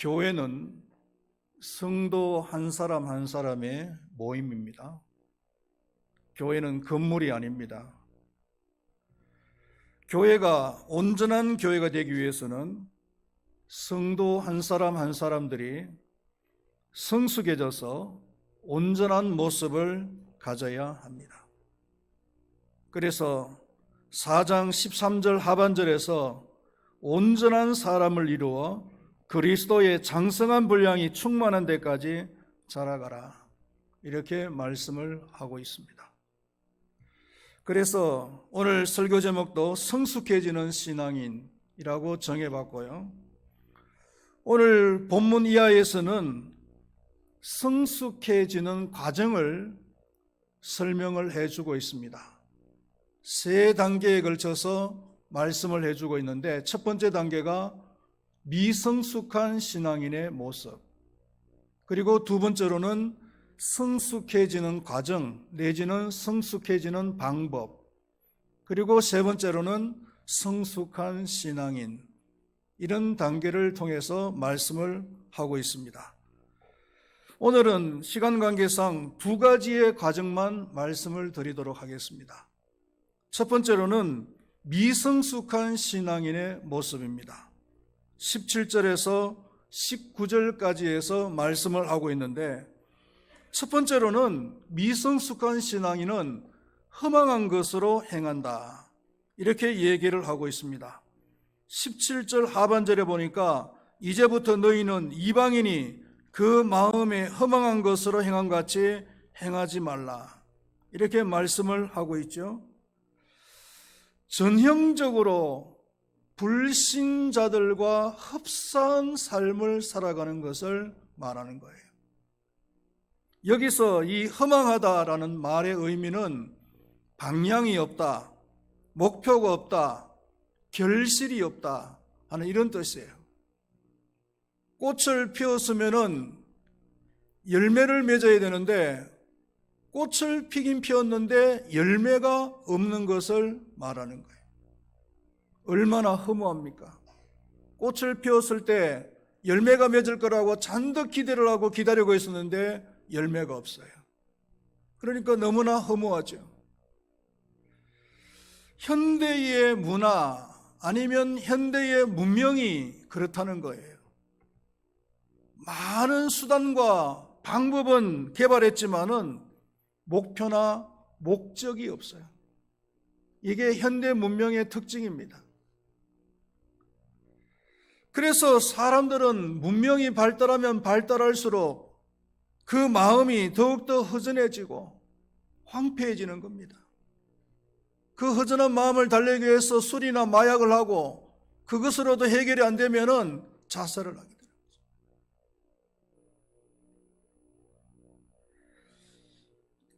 교회는 성도 한 사람 한 사람의 모임입니다. 교회는 건물이 아닙니다. 교회가 온전한 교회가 되기 위해서는 성도 한 사람 한 사람들이 성숙해져서 온전한 모습을 가져야 합니다. 그래서 4장 13절 하반절에서 온전한 사람을 이루어 그리스도의 장성한 분량이 충만한 데까지 자라가라, 이렇게 말씀을 하고 있습니다. 그래서 오늘 설교 제목도 성숙해지는 신앙인이라고 정해봤고요. 오늘 본문 이하에서는 성숙해지는 과정을 설명을 해주고 있습니다. 세 단계에 걸쳐서 말씀을 해주고 있는데, 첫 번째 단계가 미성숙한 신앙인의 모습, 그리고 두 번째로는 성숙해지는 과정 내지는 성숙해지는 방법, 그리고 세 번째로는 성숙한 신앙인, 이런 단계를 통해서 말씀을 하고 있습니다. 오늘은 시간 관계상 두 가지의 과정만 말씀을 드리도록 하겠습니다. 첫 번째로는 미성숙한 신앙인의 모습입니다. 17절에서 19절까지에서 말씀을 하고 있는데, 첫 번째로는 미성숙한 신앙인은 허망한 것으로 행한다, 이렇게 얘기를 하고 있습니다. 17절 하반절에 보니까 이제부터 너희는 이방인이 그 마음에 허망한 것으로 행한 같이 행하지 말라, 이렇게 말씀을 하고 있죠. 전형적으로 불신자들과 흡사한 삶을 살아가는 것을 말하는 거예요. 여기서 이 허망하다라는 말의 의미는 방향이 없다, 목표가 없다, 결실이 없다 하는 이런 뜻이에요. 꽃을 피웠으면은 열매를 맺어야 되는데, 꽃을 피긴 피웠는데 열매가 없는 것을 말하는 거예요. 얼마나 허무합니까? 꽃을 피웠을 때 열매가 맺을 거라고 잔뜩 기대를 하고 기다리고 있었는데 열매가 없어요. 그러니까 너무나 허무하죠. 현대의 문화 아니면 현대의 문명이 그렇다는 거예요. 많은 수단과 방법은 개발했지만은 목표나 목적이 없어요. 이게 현대 문명의 특징입니다. 그래서 사람들은 문명이 발달하면 발달할수록 그 마음이 더욱더 허전해지고 황폐해지는 겁니다. 그 허전한 마음을 달래기 위해서 술이나 마약을 하고 그것으로도 해결이 안 되면은 자살을 하게 됩니다.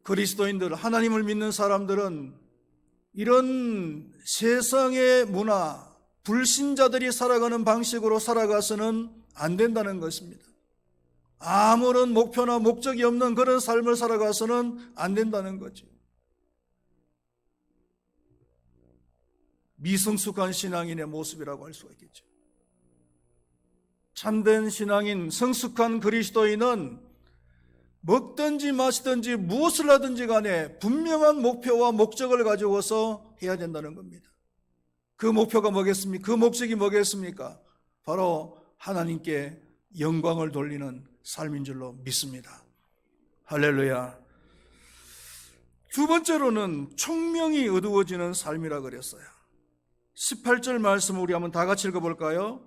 그리스도인들, 하나님을 믿는 사람들은 이런 세상의 문화, 불신자들이 살아가는 방식으로 살아가서는 안 된다는 것입니다. 아무런 목표나 목적이 없는 그런 삶을 살아가서는 안 된다는 거죠. 미성숙한 신앙인의 모습이라고 할 수가 있겠죠. 참된 신앙인, 성숙한 그리스도인은 먹든지 마시든지 무엇을 하든지 간에 분명한 목표와 목적을 가지고서 해야 된다는 겁니다. 그 목표가 뭐겠습니까? 그 목적이 뭐겠습니까? 바로 하나님께 영광을 돌리는 삶인 줄로 믿습니다. 할렐루야. 두 번째로는 총명이 어두워지는 삶이라 그랬어요. 18절 말씀 우리 한번 다 같이 읽어볼까요?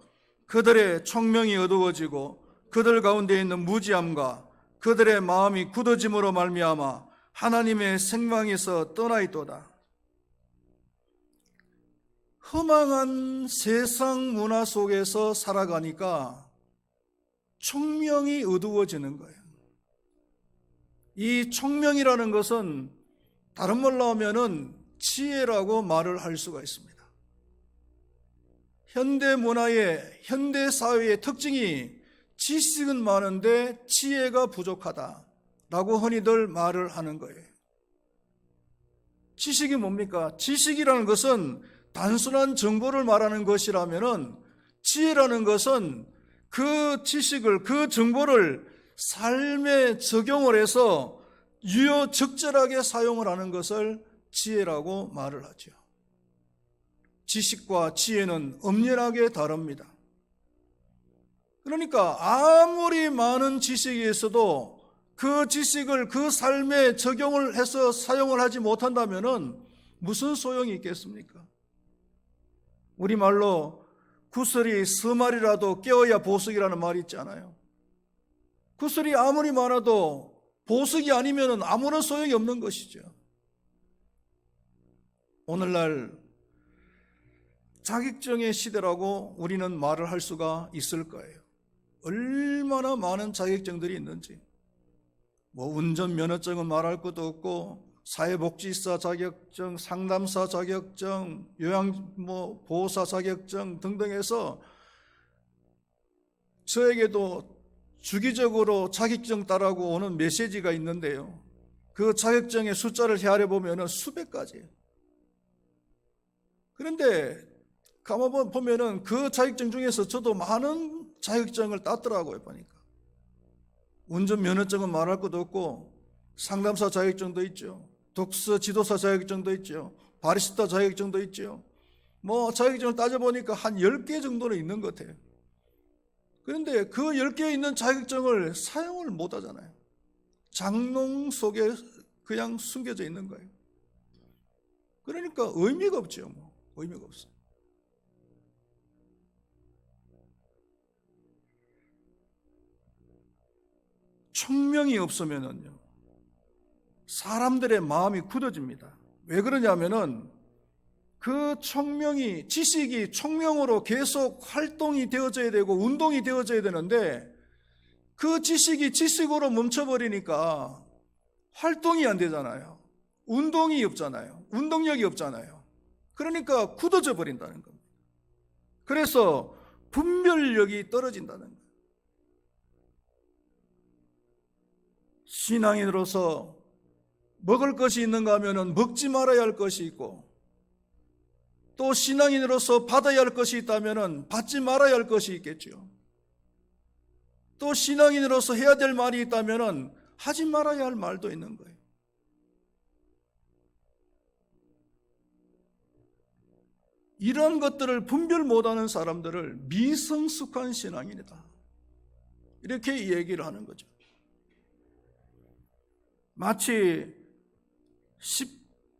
그들의 총명이 어두워지고 그들 가운데 있는 무지함과 그들의 마음이 굳어짐으로 말미암아 하나님의 생망에서 떠나있도다. 허망한 세상 문화 속에서 살아가니까 총명이 어두워지는 거예요. 이 총명이라는 것은 다른 말로 하면은 지혜라고 말을 할 수가 있습니다. 현대 문화의, 현대 사회의 특징이 지식은 많은데 지혜가 부족하다라고 흔히들 말을 하는 거예요. 지식이 뭡니까? 지식이라는 것은 단순한 정보를 말하는 것이라면은, 지혜라는 것은 그 지식을, 그 정보를 삶에 적용을 해서 유효적절하게 사용을 하는 것을 지혜라고 말을 하죠. 지식과 지혜는 엄연하게 다릅니다. 그러니까 아무리 많은 지식이 있어도 그 지식을 그 삶에 적용을 해서 사용을 하지 못한다면 무슨 소용이 있겠습니까? 우리말로 구슬이 서말이라도 깨어야 보석이라는 말이 있잖아요. 구슬이 아무리 많아도 보석이 아니면 아무런 소용이 없는 것이죠. 오늘날 자격증의 시대라고 우리는 말을 할 수가 있을 거예요. 얼마나 많은 자격증들이 있는지. 운전면허증은 말할 것도 없고, 사회복지사 자격증, 상담사 자격증, 보호사 자격증 등등 해서 저에게도 주기적으로 자격증 따라고 오는 메시지가 있는데요. 그 자격증의 숫자를 헤아려 보면 수백 가지예요. 그런데 가만 보면은 그 자격증 중에서 저도 많은 자격증을 땄더라고요, 보니까. 운전면허증은 말할 것도 없고, 상담사 자격증도 있죠. 독서 지도사 자격증도 있죠. 바리스타 자격증도 있죠. 자격증을 따져보니까 한 10개 정도는 있는 것 같아요. 그런데 그 10개 있는 자격증을 사용을 못 하잖아요. 장롱 속에 그냥 숨겨져 있는 거예요. 그러니까 의미가 없죠. 의미가 없어요. 총명이 없으면은요, 사람들의 마음이 굳어집니다. 왜 그러냐면은 그 총명이, 지식이 총명으로 계속 활동이 되어져야 되고 운동이 되어져야 되는데 그 지식이 지식으로 멈춰버리니까 활동이 안 되잖아요. 운동이 없잖아요. 운동력이 없잖아요. 그러니까 굳어져 버린다는 겁니다. 그래서 분별력이 떨어진다는 거예요. 신앙인으로서 먹을 것이 있는가 하면 먹지 말아야 할 것이 있고, 또 신앙인으로서 받아야 할 것이 있다면 받지 말아야 할 것이 있겠죠. 또 신앙인으로서 해야 될 말이 있다면 하지 말아야 할 말도 있는 거예요. 이런 것들을 분별 못하는 사람들을 미성숙한 신앙인이다, 이렇게 얘기를 하는 거죠. 마치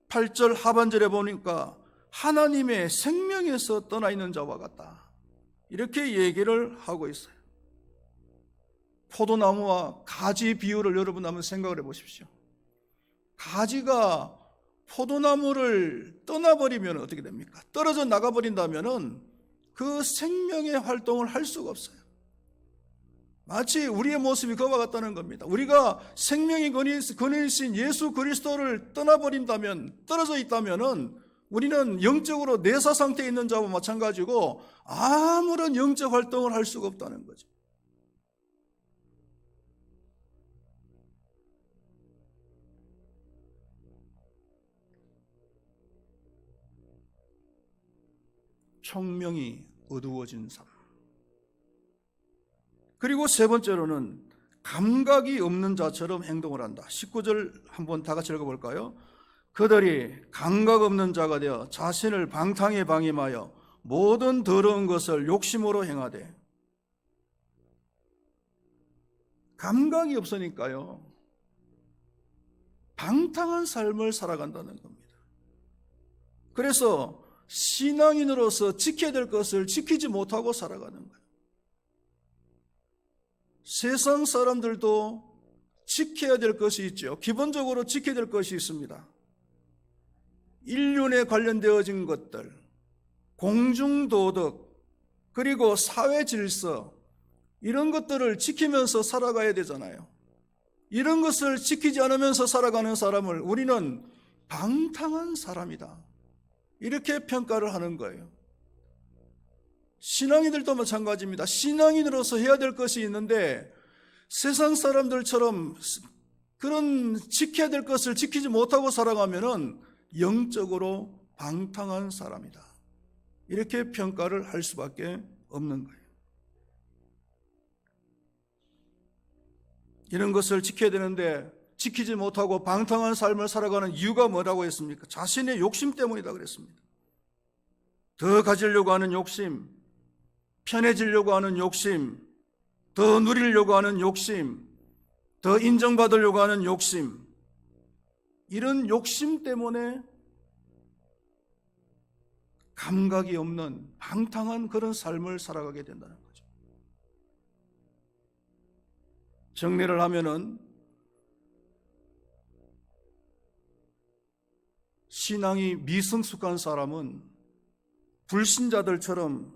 18절 하반절에 보니까 하나님의 생명에서 떠나 있는 자와 같다, 이렇게 얘기를 하고 있어요. 포도나무와 가지 비유를 여러분 한번 생각을 해보십시오. 가지가 포도나무를 떠나버리면 어떻게 됩니까? 떨어져 나가버린다면 그 생명의 활동을 할 수가 없어요. 마치 우리의 모습이 그와 같다는 겁니다. 우리가 생명의 근원이신 예수 그리스도를 떠나버린다면, 떨어져 있다면 우리는 영적으로 내사 상태에 있는 자와 마찬가지고 아무런 영적 활동을 할 수가 없다는 거죠. 총명이 어두워진 삶. 그리고 세 번째로는 감각이 없는 자처럼 행동을 한다. 19절 한번 다 같이 읽어볼까요? 그들이 감각 없는 자가 되어 자신을 방탕에 방임하여 모든 더러운 것을 욕심으로 행하되. 감각이 없으니까요, 방탕한 삶을 살아간다는 겁니다. 그래서 신앙인으로서 지켜야 될 것을 지키지 못하고 살아가는 거예요. 세상 사람들도 지켜야 될 것이 있죠. 기본적으로 지켜야 될 것이 있습니다. 인륜에 관련되어진 것들, 공중도덕, 그리고 사회질서, 이런 것들을 지키면서 살아가야 되잖아요. 이런 것을 지키지 않으면서 살아가는 사람을 우리는 방탕한 사람이다, 이렇게 평가를 하는 거예요. 신앙인들도 마찬가지입니다. 신앙인으로서 해야 될 것이 있는데 세상 사람들처럼 그런 지켜야 될 것을 지키지 못하고 살아가면은 영적으로 방탕한 사람이다, 이렇게 평가를 할 수밖에 없는 거예요. 이런 것을 지켜야 되는데 지키지 못하고 방탕한 삶을 살아가는 이유가 뭐라고 했습니까? 자신의 욕심 때문이다 그랬습니다. 더 가지려고 하는 욕심, 편해지려고 하는 욕심, 더 누리려고 하는 욕심, 더 인정받으려고 하는 욕심, 이런 욕심 때문에 감각이 없는 방탕한 그런 삶을 살아가게 된다는 거죠. 정리를 하면은 신앙이 미성숙한 사람은 불신자들처럼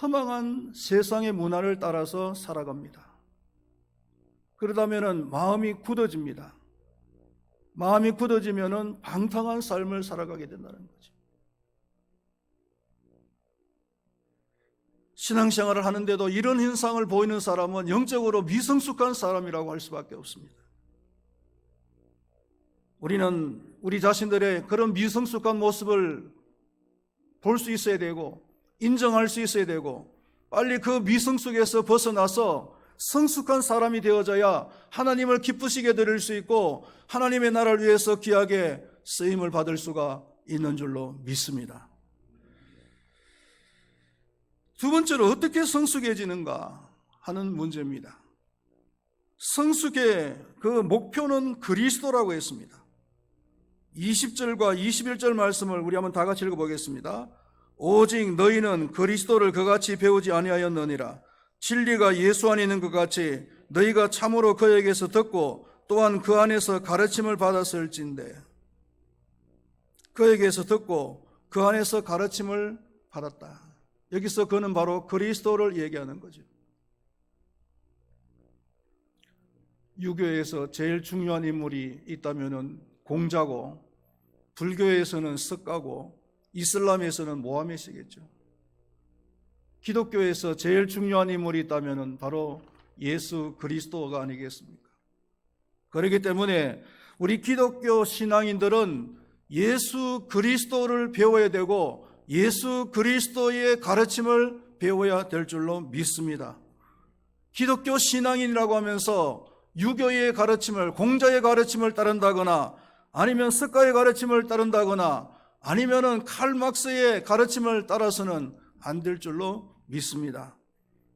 허망한 세상의 문화를 따라서 살아갑니다. 그러다면은 마음이 굳어집니다. 마음이 굳어지면은 방탕한 삶을 살아가게 된다는 거죠. 신앙생활을 하는데도 이런 현상을 보이는 사람은 영적으로 미성숙한 사람이라고 할 수밖에 없습니다. 우리는 우리 자신들의 그런 미성숙한 모습을 볼 수 있어야 되고 인정할 수 있어야 되고 빨리 그 미성숙에서 벗어나서 성숙한 사람이 되어져야 하나님을 기쁘시게 드릴 수 있고 하나님의 나라를 위해서 귀하게 쓰임을 받을 수가 있는 줄로 믿습니다. 두 번째로 어떻게 성숙해지는가 하는 문제입니다. 성숙의 그 목표는 그리스도라고 했습니다. 20절과 21절 말씀을 우리 한번 다 같이 읽어보겠습니다. 오직 너희는 그리스도를 그같이 배우지 아니하였느니라. 진리가 예수 안에 있는 것 같이 너희가 참으로 그에게서 듣고 또한 그 안에서 가르침을 받았을진데, 그에게서 듣고 그 안에서 가르침을 받았다. 여기서 그는 바로 그리스도를 얘기하는 거죠. 유교에서 제일 중요한 인물이 있다면 공자고, 불교에서는 석가고, 이슬람에서는 모하메시겠죠. 기독교에서 제일 중요한 인물이 있다면 바로 예수 그리스도가 아니겠습니까? 그렇기 때문에 우리 기독교 신앙인들은 예수 그리스도를 배워야 되고 예수 그리스도의 가르침을 배워야 될 줄로 믿습니다. 기독교 신앙인이라고 하면서 유교의 가르침을, 공자의 가르침을 따른다거나 아니면 석가의 가르침을 따른다거나 아니면은 칼막스의 가르침을 따라서는 안 될 줄로 믿습니다.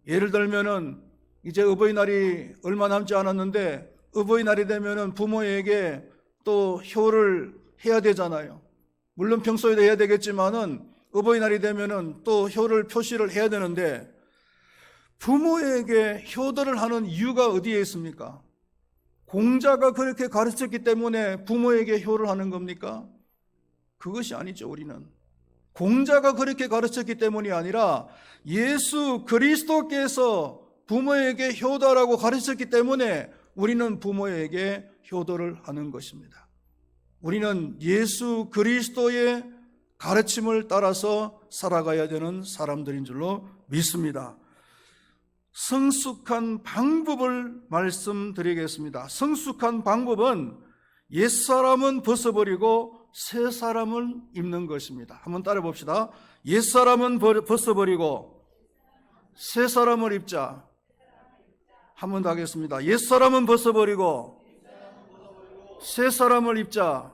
예를 들면은 이제 어버이날이 얼마 남지 않았는데 어버이날이 되면은 부모에게 또 효를 해야 되잖아요. 물론 평소에도 해야 되겠지만은 어버이날이 되면은 또 효를 표시를 해야 되는데 부모에게 효도를 하는 이유가 어디에 있습니까? 공자가 그렇게 가르쳤기 때문에 부모에게 효를 하는 겁니까? 그것이 아니죠. 우리는 공자가 그렇게 가르쳤기 때문이 아니라 예수 그리스도께서 부모에게 효도하라고 가르쳤기 때문에 우리는 부모에게 효도를 하는 것입니다. 우리는 예수 그리스도의 가르침을 따라서 살아가야 되는 사람들인 줄로 믿습니다. 성숙한 방법을 말씀드리겠습니다. 성숙한 방법은 옛사람은 벗어버리고 새 사람을 입는 것입니다. 한번 따라 봅시다. 옛사람은 벗어버리고 새 사람을 입자. 한 번 더 하겠습니다. 옛사람은 벗어버리고 새 사람을 입자.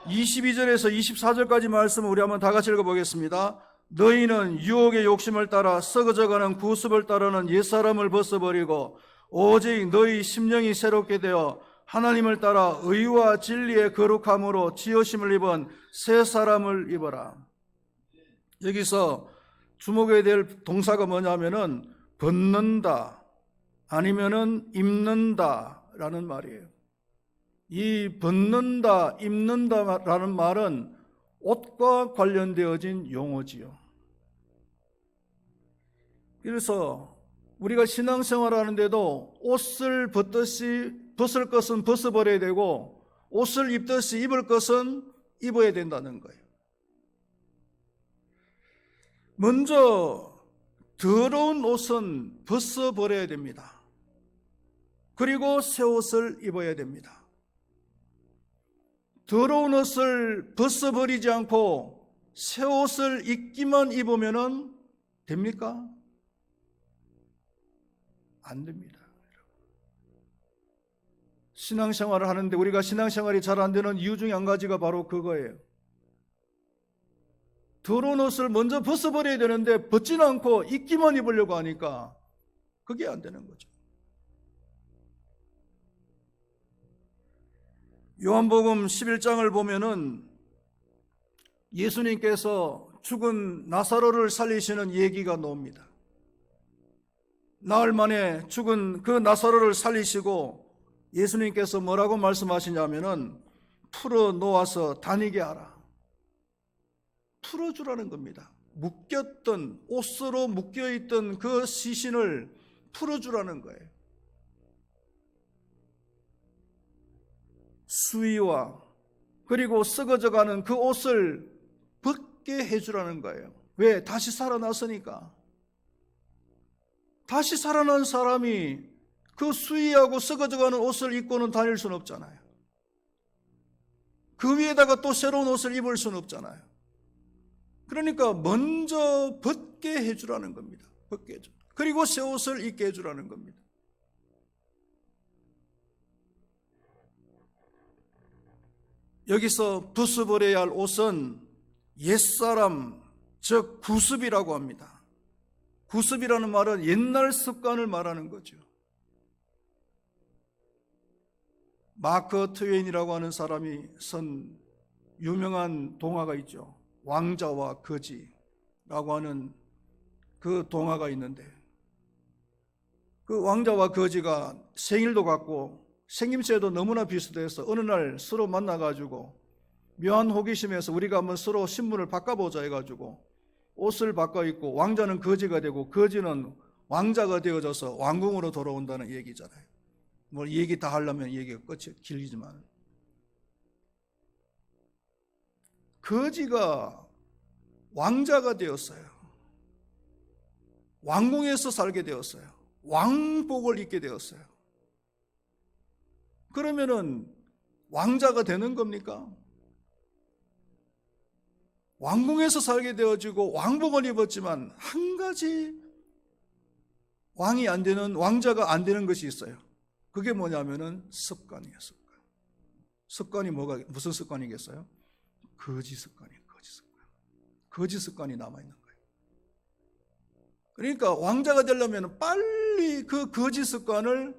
22절에서 24절까지 말씀을 우리 한번 다 같이 읽어보겠습니다. 너희는 유혹의 욕심을 따라 썩어져가는 구습을 따르는 옛사람을 벗어버리고 오직 너희 심령이 새롭게 되어 하나님을 따라 의와 진리의 거룩함으로 지으심을 입은 새 사람을 입어라. 여기서 주목해야 될 동사가 뭐냐면은 벗는다 아니면은 입는다라는 말이에요. 이 벗는다, 입는다라는 말은 옷과 관련되어진 용어지요. 그래서 우리가 신앙생활 하는데도 옷을 벗듯이 벗을 것은 벗어버려야 되고 옷을 입듯이 입을 것은 입어야 된다는 거예요. 먼저 더러운 옷은 벗어버려야 됩니다. 그리고 새 옷을 입어야 됩니다. 더러운 옷을 벗어버리지 않고 새 옷을 입기만 입으면 됩니까? 안 됩니다. 신앙생활을 하는데 우리가 신앙생활이 잘 안 되는 이유 중에 한 가지가 바로 그거예요. 더러운 옷을 먼저 벗어버려야 되는데 벗지는 않고 입기만 입으려고 하니까 그게 안 되는 거죠. 요한복음 11장을 보면은 예수님께서 죽은 나사로를 살리시는 얘기가 나옵니다. 나흘 만에 죽은 그 나사로를 살리시고 예수님께서 뭐라고 말씀하시냐면은 풀어 놓아서 다니게 하라. 풀어주라는 겁니다. 묶였던, 옷으로 묶여있던 그 시신을 풀어주라는 거예요. 수의와 그리고 썩어져가는 그 옷을 벗게 해주라는 거예요. 왜? 다시 살아났으니까. 다시 살아난 사람이 그 수의하고 썩어져가는 옷을 입고는 다닐 수는 없잖아요. 그 위에다가 또 새로운 옷을 입을 수는 없잖아요. 그러니까 먼저 벗게 해주라는 겁니다. 벗게 해줘. 그리고 새 옷을 입게 해주라는 겁니다. 여기서 벗어버려야 할 옷은 옛사람, 즉 구습이라고 합니다. 구습이라는 말은 옛날 습관을 말하는 거죠. 마크 트웨인이라고 하는 사람이 쓴 유명한 동화가 있죠. 왕자와 거지라고 하는 그 동화가 있는데, 그 왕자와 거지가 생일도 같고 생김새도 너무나 비슷해서 어느 날 서로 만나가지고 묘한 호기심에서 우리가 한번 서로 신분을 바꿔보자 해가지고 옷을 바꿔 입고 왕자는 거지가 되고 거지는 왕자가 되어져서 왕궁으로 돌아온다는 얘기잖아요. 뭐 얘기 다 하려면 얘기가 끝이 길지만, 거지가 왕자가 되었어요. 왕궁에서 살게 되었어요. 왕복을 입게 되었어요. 그러면은 왕자가 되는 겁니까? 왕궁에서 살게 되어지고 왕복을 입었지만 한 가지 왕이 안 되는, 왕자가 안 되는 것이 있어요. 그게 뭐냐면은 습관이에요. 습관. 습관이 무슨 습관이겠어요? 거지 습관이에요. 거지 습관. 거지 습관이 남아있는 거예요. 그러니까 왕자가 되려면 빨리 그 거지 습관을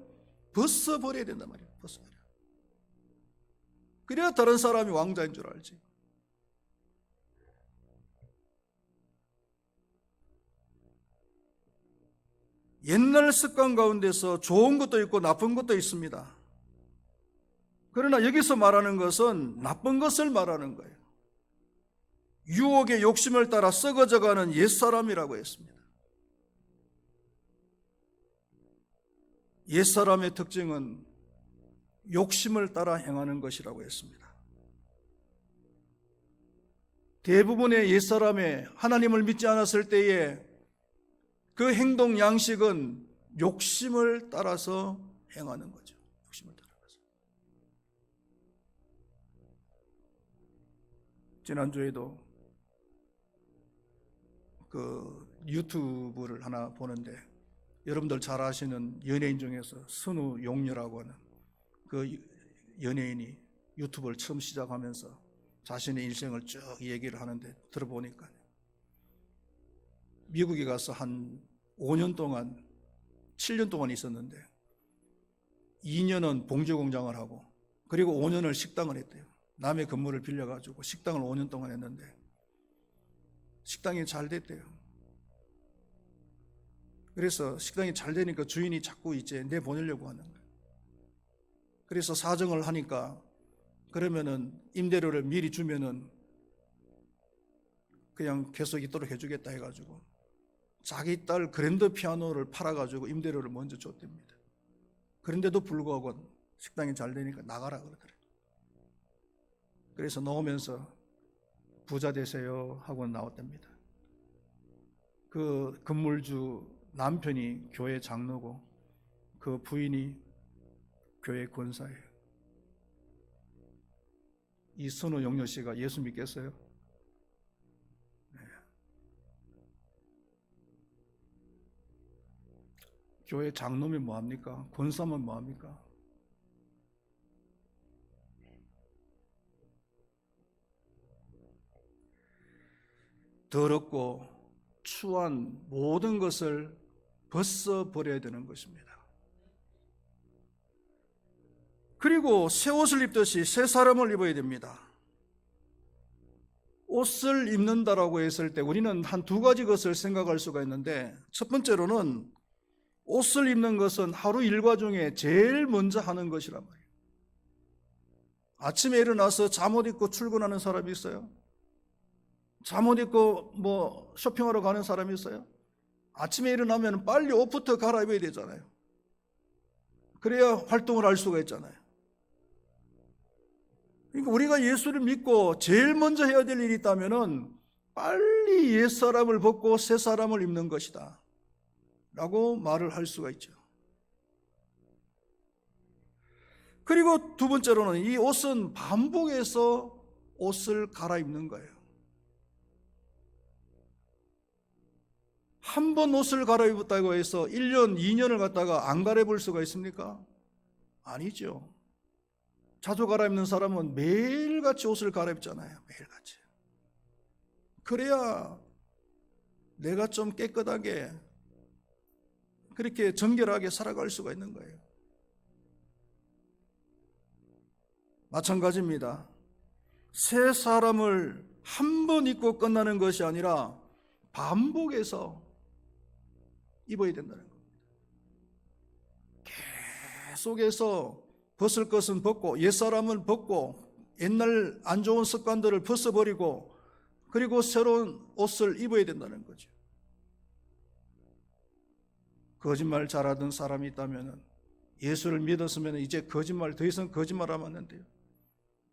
벗어버려야 된단 말이에요. 벗어버려. 그래야 다른 사람이 왕자인 줄 알지. 옛날 습관 가운데서 좋은 것도 있고 나쁜 것도 있습니다. 그러나 여기서 말하는 것은 나쁜 것을 말하는 거예요. 유혹의 욕심을 따라 썩어져가는 옛사람이라고 했습니다. 옛사람의 특징은 욕심을 따라 행하는 것이라고 했습니다. 대부분의 옛사람의 하나님을 믿지 않았을 때에 그 행동 양식은 욕심을 따라서 행하는 거죠. 욕심을 따라서. 지난주에도 그 유튜브를 하나 보는데, 여러분들 잘 아시는 연예인 중에서 선우용녀라고 하는 그 연예인이 유튜브를 처음 시작하면서 자신의 일생을 쭉 얘기를 하는데, 들어보니까 미국에 가서 한 5년 동안, 7년 동안 있었는데 2년은 봉제 공장을 하고 그리고 5년을 식당을 했대요. 남의 건물을 빌려가지고 식당을 5년 동안 했는데 식당이 잘 됐대요. 그래서 식당이 잘 되니까 주인이 자꾸 이제 내보내려고 하는 거예요. 그래서 사정을 하니까, 그러면은 임대료를 미리 주면은 그냥 계속 있도록 해주겠다 해가지고 자기 딸 그랜드 피아노를 팔아가지고 임대료를 먼저 줬답니다. 그런데도 불구하고 식당이 잘 되니까 나가라 그러더래요. 그래서 나오면서 부자 되세요 하고 나왔답니다. 그 건물주 남편이 교회 장로고 그 부인이 교회 권사예요. 이 선우용녀 씨가 예수 믿겠어요? 네. 교회 장로면 뭐합니까? 권사면 뭐합니까? 더럽고 추한 모든 것을 벗어버려야 되는 것입니다. 그리고 새 옷을 입듯이 새 사람을 입어야 됩니다. 옷을 입는다라고 했을 때 우리는 한 두 가지 것을 생각할 수가 있는데, 첫 번째로는 옷을 입는 것은 하루 일과 중에 제일 먼저 하는 것이란 말이에요. 아침에 일어나서 잠옷 입고 출근하는 사람이 있어요? 잠옷 입고 쇼핑하러 가는 사람이 있어요? 아침에 일어나면 빨리 옷부터 갈아입어야 되잖아요. 그래야 활동을 할 수가 있잖아요. 그러니까 우리가 예수를 믿고 제일 먼저 해야 될 일이 있다면은 빨리 옛사람을 벗고 새 사람을 입는 것이다 라고 말을 할 수가 있죠. 그리고 두 번째로는 이 옷은 반복해서 옷을 갈아입는 거예요. 한 번 옷을 갈아입었다고 해서 1년, 2년을 갖다가 안 갈아입을 수가 있습니까? 아니죠. 자주 갈아입는 사람은 매일같이 옷을 갈아입잖아요. 매일같이. 그래야 내가 좀 깨끗하게 그렇게 정결하게 살아갈 수가 있는 거예요. 마찬가지입니다. 새 사람을 한 번 입고 끝나는 것이 아니라 반복해서 입어야 된다는 겁니다. 계속해서 벗을 것은 벗고 옛사람은 벗고 옛날 안 좋은 습관들을 벗어버리고 그리고 새로운 옷을 입어야 된다는 거죠. 거짓말 잘하던 사람이 있다면 예수를 믿었으면 이제 거짓말 더 이상 거짓말하면 안 돼요.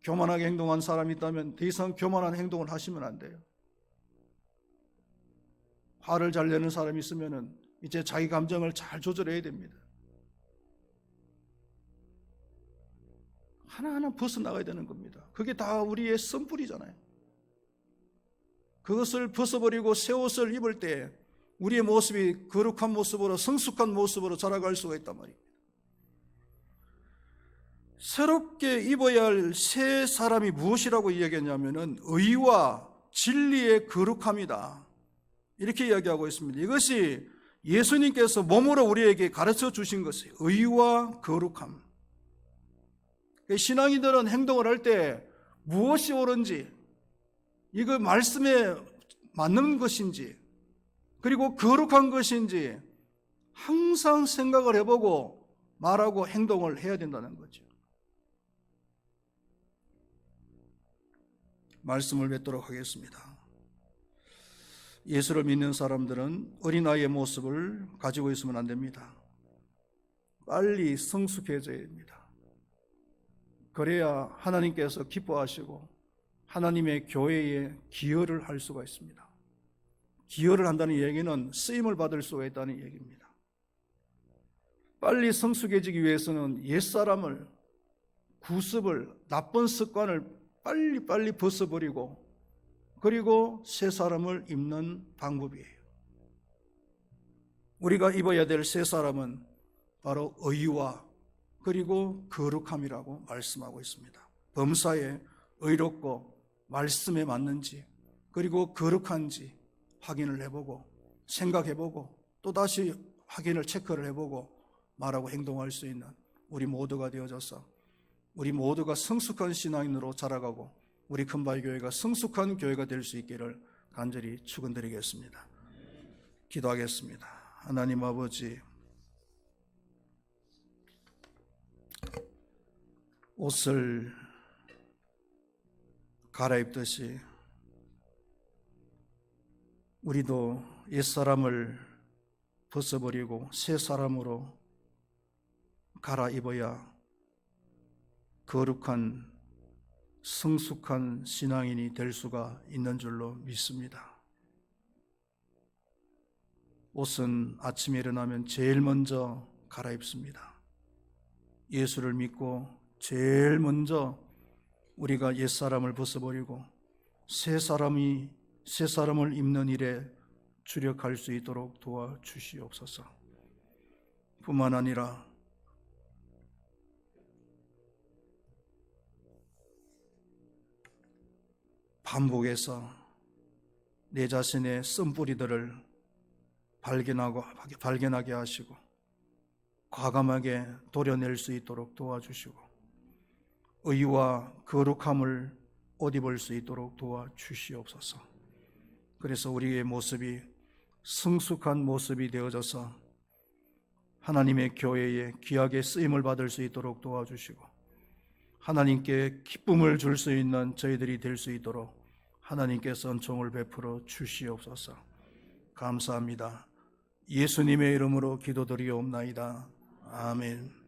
교만하게 행동한 사람이 있다면 더 이상 교만한 행동을 하시면 안 돼요. 화를 잘 내는 사람이 있으면 이제 자기 감정을 잘 조절해야 됩니다. 하나하나 벗어나가야 되는 겁니다. 그게 다 우리의 선불이잖아요. 그것을 벗어버리고 새 옷을 입을 때 우리의 모습이 거룩한 모습으로 성숙한 모습으로 자라갈 수가 있단 말입니다. 새롭게 입어야 할 새 사람이 무엇이라고 이야기했냐면은 의와 진리의 거룩함이다. 이렇게 이야기하고 있습니다. 이것이 예수님께서 몸으로 우리에게 가르쳐 주신 것이에요. 의와 거룩함. 신앙인들은 행동을 할 때 무엇이 옳은지, 이거 말씀에 맞는 것인지, 그리고 거룩한 것인지 항상 생각을 해보고 말하고 행동을 해야 된다는 거죠. 말씀을 맺도록 하겠습니다. 예수를 믿는 사람들은 어린아이의 모습을 가지고 있으면 안 됩니다. 빨리 성숙해져야 됩니다. 그래야 하나님께서 기뻐하시고 하나님의 교회에 기여를 할 수가 있습니다. 기여를 한다는 얘기는 쓰임을 받을 수가 있다는 얘기입니다. 빨리 성숙해지기 위해서는 옛사람을, 구습을, 나쁜 습관을 빨리 벗어버리고 그리고 새 사람을 입는 방법이에요. 우리가 입어야 될 새 사람은 바로 의와 그리고 거룩함이라고 말씀하고 있습니다. 범사에 의롭고 말씀에 맞는지 그리고 거룩한지 확인을 해보고 생각해보고 또다시 확인을 체크를 해보고 말하고 행동할 수 있는 우리 모두가 되어져서 우리 모두가 성숙한 신앙인으로 자라가고 우리 큰바위 교회가 성숙한 교회가 될 수 있기를 간절히 축원드리겠습니다. 기도하겠습니다. 하나님 아버지, 옷을 갈아입듯이 우리도 옛사람을 벗어버리고 새 사람으로 갈아입어야 거룩한 성숙한 신앙인이 될 수가 있는 줄로 믿습니다. 옷은 아침에 일어나면 제일 먼저 갈아입습니다. 예수를 믿고 제일 먼저 우리가 옛사람을 벗어버리고 새 사람을 입는 일에 주력할 수 있도록 도와주시옵소서. 뿐만 아니라 반복해서 내 자신의 쓴뿌리들을 발견하게 하시고 과감하게 도려낼 수 있도록 도와주시고 의와 거룩함을 옷 입을 수 있도록 도와주시옵소서. 그래서 우리의 모습이 성숙한 모습이 되어져서 하나님의 교회에 귀하게 쓰임을 받을 수 있도록 도와주시고 하나님께 기쁨을 줄 수 있는 저희들이 될 수 있도록 하나님께서 은총을 베풀어 주시옵소서. 감사합니다. 예수님의 이름으로 기도드리옵나이다. 아멘.